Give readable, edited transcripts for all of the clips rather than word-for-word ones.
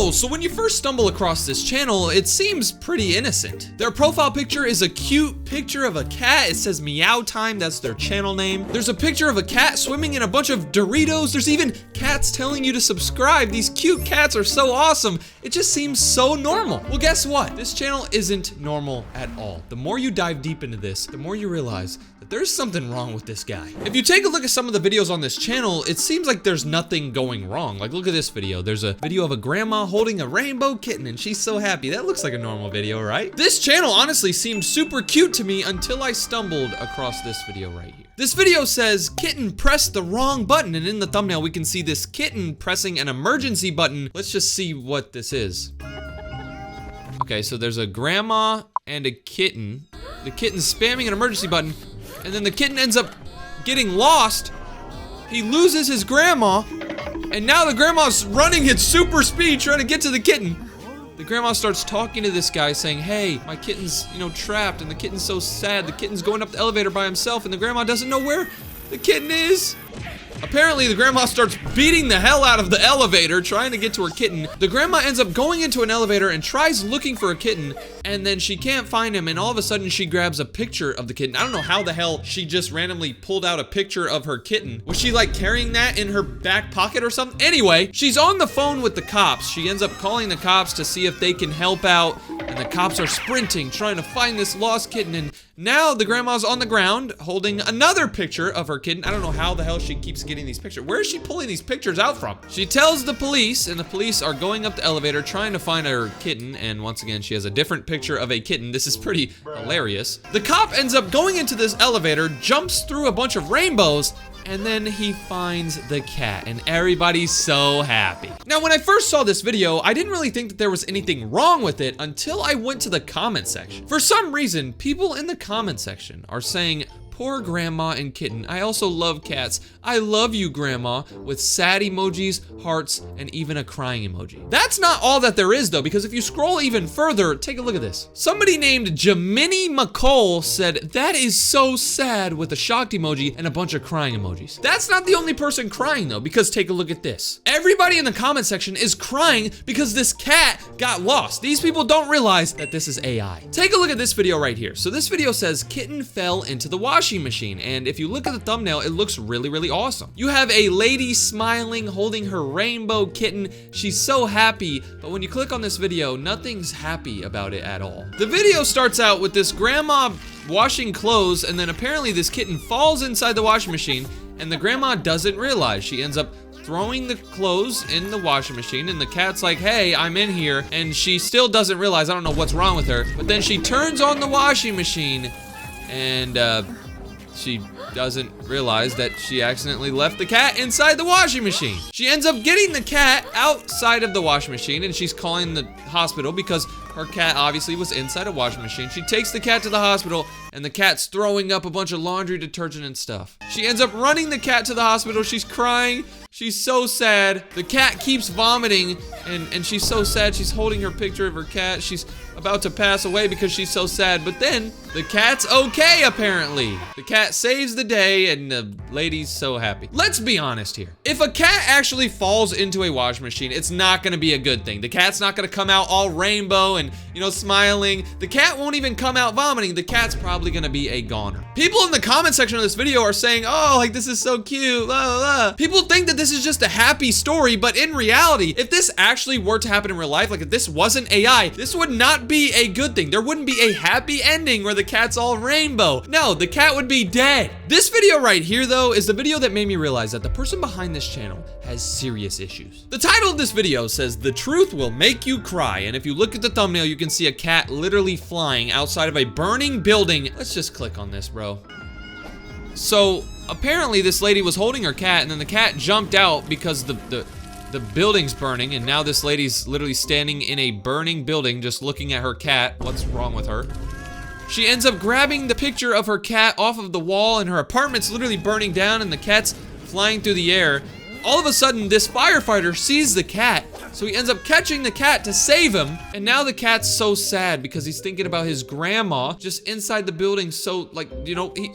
Whoa, so when you first stumble across this channel, it seems pretty innocent. Their profile picture is a cute picture of a cat. It says Meow Time, that's their channel name. There's a picture of a cat swimming in a bunch of Doritos. There's even cats telling you to subscribe. These cute cats are so awesome. It just seems so normal. Well, guess what? This channel isn't normal at all. The more you dive deep into this, the more you realize that there's something wrong with this guy. If you take a look at some of the videos on this channel, it seems like there's nothing going wrong. Like, look at this video. There's a video of a grandma holding a rainbow kitten and she's so happy. That looks like a normal video, right? This channel honestly seemed super cute to me until I stumbled across this video right here. This video says, kitten pressed the wrong button, and in the thumbnail we can see this kitten pressing an emergency button. Let's just see what this is. Okay, so there's a grandma and a kitten. The kitten's spamming an emergency button, and then the kitten ends up getting lost. He loses his grandma, and now the grandma's running at super speed trying to get to the kitten. The grandma starts talking to this guy saying, hey, my kitten's, trapped, and the kitten's so sad. The kitten's going up the elevator by himself, and the grandma doesn't know where the kitten is. Apparently, the grandma starts beating the hell out of the elevator, trying to get to her kitten. The grandma ends up going into an elevator and tries looking for a kitten, and then she can't find him, and all of a sudden she grabs a picture of the kitten. I don't know how the hell she just randomly pulled out a picture of her kitten. Was she like carrying that in her back pocket or something? Anyway, she's on the phone with the cops. She ends up calling the cops to see if they can help out, and the cops are sprinting, trying to find this lost kitten, and now the grandma's on the ground holding another picture of her kitten. I don't know how the hell she keeps getting these pictures. Where is she pulling these pictures out from? She tells the police, and the police are going up the elevator trying to find her kitten, and once again, she has a different picture of a kitten. This is pretty hilarious. The cop ends up going into this elevator, jumps through a bunch of rainbows, and then he finds the cat, and everybody's so happy. Now, when I first saw this video, I didn't really think that there was anything wrong with it until I went to the comment section. For some reason, people in the comment section are saying, poor grandma and kitten. I also love cats. I love you, grandma, with sad emojis, hearts, and even a crying emoji. That's not all that there is, though, because if you scroll even further, take a look at this. Somebody named Jiminy McCole said, that is so sad, with a shocked emoji and a bunch of crying emojis. That's not the only person crying, though, because take a look at this. Everybody in the comment section is crying because this cat got lost. These people don't realize that this is AI. Take a look at this video right here. So this video says, kitten fell into the washing machine, and if you look at the thumbnail, it looks really, really awesome. You have a lady smiling, holding her rainbow kitten. She's so happy, but when you click on this video, nothing's happy about it at all. The video starts out with this grandma washing clothes, and then apparently this kitten falls inside the washing machine, and the grandma doesn't realize. She ends up throwing the clothes in the washing machine, and the cat's like, hey, I'm in here, and she still doesn't realize. I don't know what's wrong with her, but then she turns on the washing machine, and she doesn't realize that she accidentally left the cat inside the washing machine. She ends up getting the cat outside of the washing machine, and she's calling the hospital because her cat obviously was inside a washing machine. She takes the cat to the hospital, and the cat's throwing up a bunch of laundry detergent and stuff. She ends up running the cat to the hospital. She's crying. She's so sad. The cat keeps vomiting, and she's so sad. She's holding her picture of her cat. She's about to pass away because she's so sad, but then the cat's okay, apparently. The cat saves the day, and the lady's so happy. Let's be honest here. If a cat actually falls into a washing machine, it's not gonna be a good thing. The cat's not gonna come out all rainbow and, smiling. The cat won't even come out vomiting. The cat's probably gonna be a goner. People in the comment section of this video are saying, oh, like, this is so cute, blah, blah, blah. People think that this is just a happy story, but in reality, if this actually were to happen in real life, like if this wasn't AI, this would not be a good thing. There wouldn't be a happy ending where the cat's all rainbow. No, the cat would be dead. This video right here, though, is the video that made me realize that the person behind this channel has serious issues. The title of this video says, the truth will make you cry. And if you look at the thumbnail, you can see a cat literally flying outside of a burning building. Let's just click on this, bro. So apparently this lady was holding her cat, and then the cat jumped out because the building's burning, and now this lady's literally standing in a burning building just looking at her cat. What's wrong with her? She ends up grabbing the picture of her cat off of the wall, and her apartment's literally burning down, and the cat's flying through the air. All of a sudden, this firefighter sees the cat, so he ends up catching the cat to save him, and now the cat's so sad because he's thinking about his grandma just inside the building, so, like,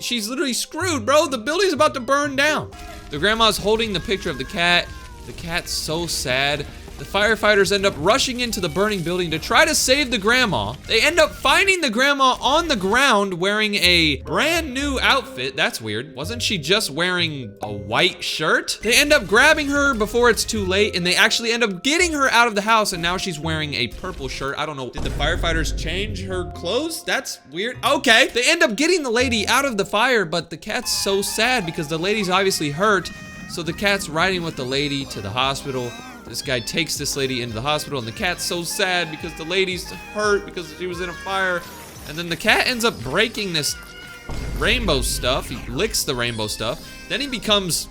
she's literally screwed, bro. The building's about to burn down. The grandma's holding the picture of the cat. The cat's so sad. The firefighters end up rushing into the burning building to try to save the grandma. They end up finding the grandma on the ground wearing a brand new outfit. That's weird. Wasn't she just wearing a white shirt? They end up grabbing her before it's too late, and they actually end up getting her out of the house, and now she's wearing a purple shirt. I don't know. Did the firefighters change her clothes? That's weird. Okay. They end up getting the lady out of the fire, but the cat's so sad because the lady's obviously hurt. So the cat's riding with the lady to the hospital. This guy takes this lady into the hospital, and the cat's so sad because the lady's hurt because she was in a fire. And then the cat ends up breaking this rainbow stuff. He licks the rainbow stuff. Then he becomes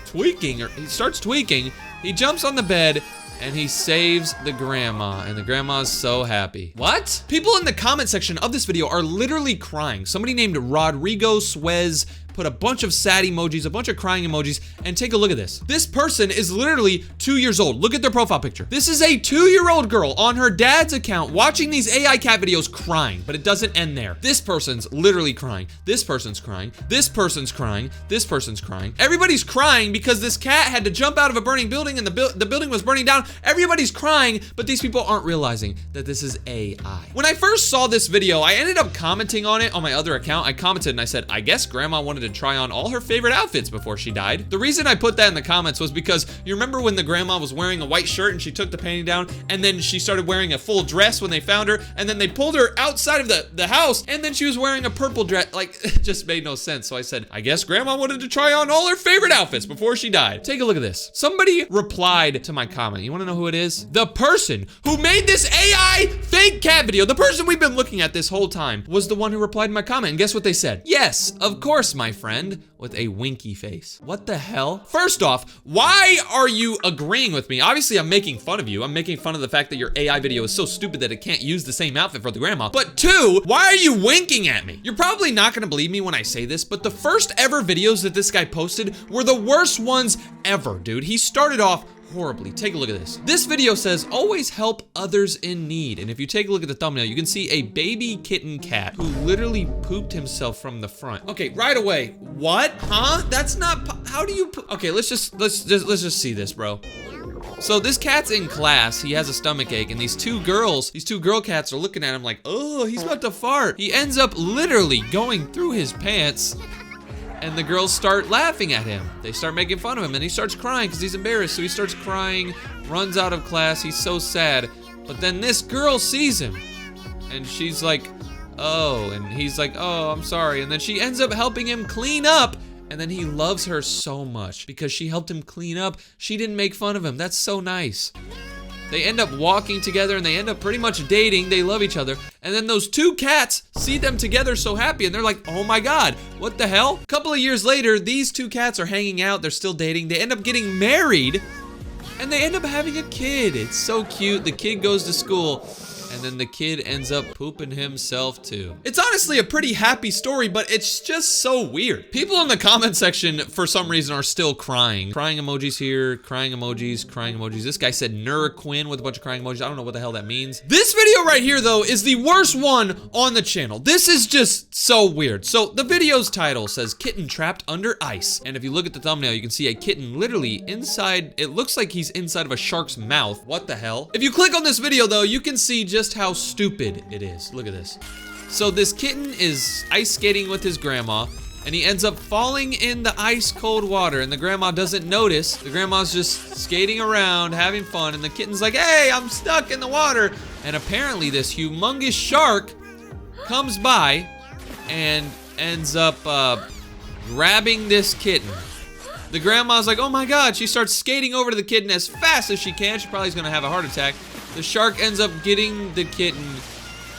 tweaking, or he starts tweaking. He jumps on the bed, and he saves the grandma, and the grandma's so happy. What? People in the comment section of this video are literally crying. Somebody named Rodrigo Suez put a bunch of sad emojis, a bunch of crying emojis, and take a look at this. This person is literally 2 years old. Look at their profile picture. This is a 2-year-old girl on her dad's account watching these AI cat videos crying, but it doesn't end there. This person's literally crying. This person's crying. This person's crying. This person's crying. Everybody's crying because this cat had to jump out of a burning building and the building was burning down. Everybody's crying, but these people aren't realizing that this is AI. When I first saw this video, I ended up commenting on it on my other account. I commented and I said, I guess grandma wanted to try on all her favorite outfits before she died. The reason I put that in the comments was because you remember when the grandma was wearing a white shirt and she took the painting down, and then she started wearing a full dress when they found her, and then they pulled her outside of the house, and then she was wearing a purple dress. Like, it just made no sense. So I said, I guess grandma wanted to try on all her favorite outfits before she died. Take a look at this. Somebody replied to my comment. You want to know who it is? The person who made this AI fake cat video, the person we've been looking at this whole time, was the one who replied to my comment. And guess what they said? Yes, of course, my friend, with a winky face. What the hell? First off, why are you agreeing with me? Obviously, I'm making fun of you. I'm making fun of the fact that your AI video is so stupid that it can't use the same outfit for the grandma. But two, why are you winking at me? You're probably not gonna believe me when I say this, but the first ever videos that this guy posted were the worst ones ever, dude. He started off horribly. Take a look at this. This video says, always help others in need. And if you take a look at the thumbnail, you can see a baby kitten cat who literally pooped himself from the front. Okay, right away. What? Huh? That's not, how do you, okay, let's just see this, bro. So this cat's in class, he has a stomach ache, and these two girl cats are looking at him like, oh, he's about to fart. He ends up literally going through his pants, and the girls start laughing at him. They start making fun of him, and he starts crying because he's embarrassed. So he starts crying, runs out of class. He's so sad. But then this girl sees him, and she's like, oh, and he's like, oh, I'm sorry. And then she ends up helping him clean up, and then he loves her so much because she helped him clean up. She didn't make fun of him. That's so nice. They end up walking together, and they end up pretty much dating. They love each other. And then those two cats see them together so happy, and they're like, oh my God, what the hell? A couple of years later, these two cats are hanging out. They're still dating. They end up getting married, and they end up having a kid. It's so cute. The kid goes to school, and then the kid ends up pooping himself too. It's honestly a pretty happy story, but it's just so weird. People in the comment section, for some reason, are still crying. Crying emojis here, crying emojis, crying emojis. This guy said Nuraquin with a bunch of crying emojis. I don't know what the hell that means. This video right here, though, is the worst one on the channel. This is just so weird. So the video's title says kitten trapped under ice. And if you look at the thumbnail, you can see a kitten literally inside, it looks like he's inside of a shark's mouth. What the hell? If you click on this video, though, you can see just how stupid it is. Look at this. So this kitten is ice skating with his grandma, and he ends up falling in the ice cold water, and the grandma doesn't notice. The grandma's just skating around, having fun, and the kitten's like, hey, I'm stuck in the water. And apparently this humongous shark comes by and ends up grabbing this kitten. The grandma's like, oh my God. She starts skating over to the kitten as fast as she can. She probably is gonna have a heart attack. The shark ends up getting the kitten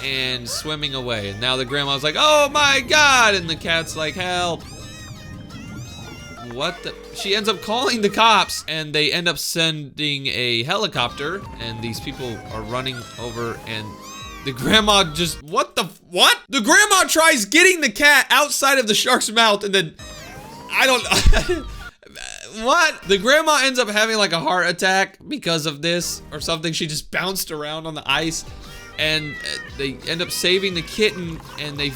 and swimming away. And now the grandma's like, oh my God. And the cat's like, help. What the? She ends up calling the cops, and they end up sending a helicopter, and these people are running over, and the grandma just, what? The grandma tries getting the cat outside of the shark's mouth, and then, I don't what? The grandma ends up having like a heart attack because of this or something. She just bounced around on the ice, and they end up saving the kitten, and they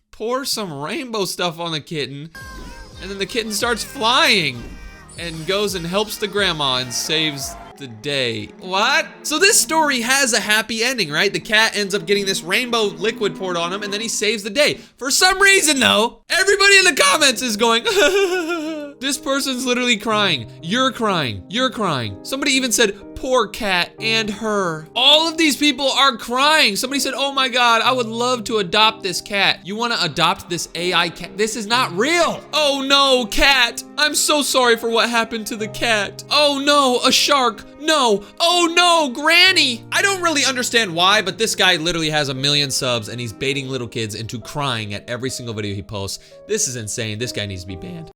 pour some rainbow stuff on the kitten, and then the kitten starts flying and goes and helps the grandma and saves the day. What? So this story has a happy ending, right? The cat ends up getting this rainbow liquid poured on him, and then he saves the day. For some reason, though, everybody in the comments is going, this person's literally crying. You're crying. You're crying. Somebody even said, poor cat and her. All of these people are crying. Somebody said, oh my God, I would love to adopt this cat. You want to adopt this AI cat? This is not real. Oh no, cat. I'm so sorry for what happened to the cat. Oh no, a shark. No. Oh no, Granny. I don't really understand why, but this guy literally has 1 million subs and he's baiting little kids into crying at every single video he posts. This is insane. This guy needs to be banned.